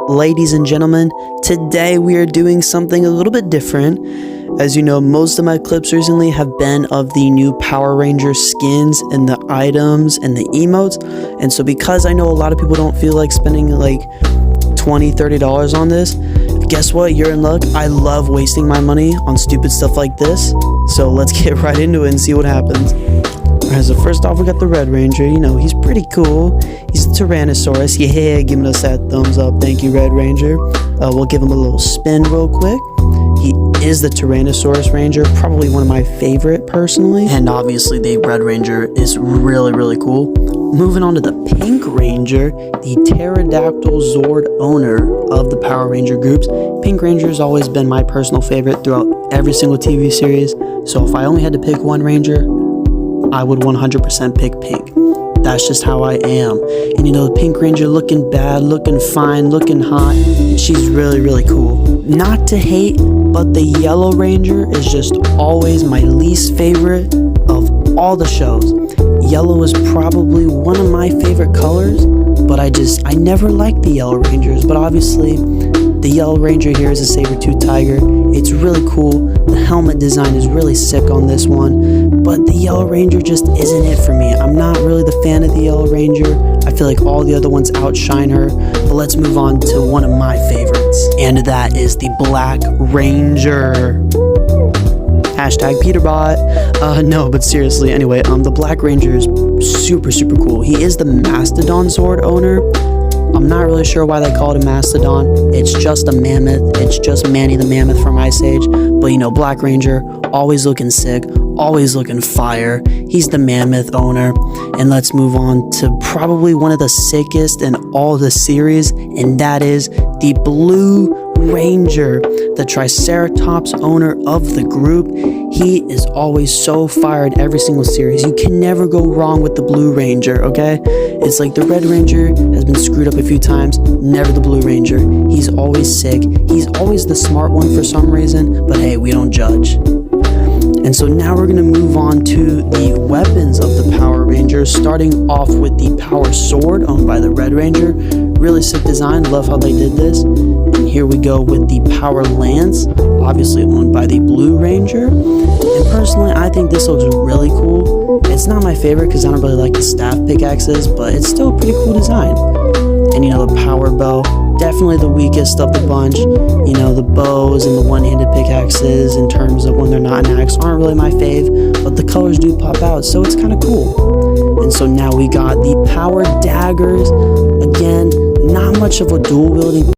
Ladies and gentlemen, today we are doing something a little bit different. As you know, most of my clips recently have been of the new Power Ranger skins and the items and the emotes. And so because I know a lot of people don't feel like spending like $20-$30 on this, guess what? You're in luck. I love wasting my money on stupid stuff like this. So let's get right into it and see what happens. Alright, so first off we got the Red Ranger. You know, he's pretty cool. He's the Tyrannosaurus. Yeah, giving us that thumbs up. Thank you, Red Ranger. We'll give him a little spin real quick. He is the Tyrannosaurus Ranger, probably one of my favorite personally. And obviously the Red Ranger is really cool. Moving on to the Pink Ranger, the Pterodactyl Zord owner of the Power Ranger groups. Pink Ranger has always been my personal favorite throughout every single TV series. So if I only had to pick one Ranger, I would 100% pick Pink. That's just how I am. And you know, the Pink Ranger looking bad, looking fine, looking hot. She's really cool. Not to hate, but the Yellow Ranger is just always my least favorite of all the shows. Yellow is probably one of my favorite colors, but I never liked the Yellow Rangers. But obviously, the Yellow Ranger here is a saber-tooth tiger. It's really cool. The helmet design is really sick on this one, but the Yellow Ranger just isn't it for me. I'm not really the fan of the Yellow Ranger. I feel like all the other ones outshine her. But let's move on to one of my favorites, and that is the Black Ranger. Hashtag Peterbot. No, but seriously, anyway, the Black Ranger is super cool. He is the Mastodon Zord owner. I'm not really sure why they call it a Mastodon. It's just a mammoth. It's just Manny the Mammoth from Ice Age. But you know, Black Ranger, always looking sick, always looking fire. He's the Mammoth owner. And let's move on to probably one of the sickest in all the series, and that is the Blue Ranger, the Triceratops owner of the group. He is always so fire in every single series. You can never go wrong with the Blue Ranger, okay? It's like the Red Ranger has been screwed up a few times, never the Blue Ranger. He's always sick. He's always the smart one for some reason, but hey, we don't judge. And so now we're going to move on to the weapons of the Power Rangers, starting off with the Power Sword owned by the Red Ranger. Really sick design, love how they did this. And here we go with the Power Lance, obviously owned by the Blue Ranger. And personally, I think this looks really cool. It's not my favorite because I don't really like the staff pickaxes, but it's still a pretty cool design. And you know, the Power Bow, definitely the weakest of the bunch. You know, the bows and the one-handed pickaxes in terms of when they're not an axe aren't really my fave, but the colors do pop out, so it's kind of cool. And so now we got the Power Daggers. Again, not much of a dual wielding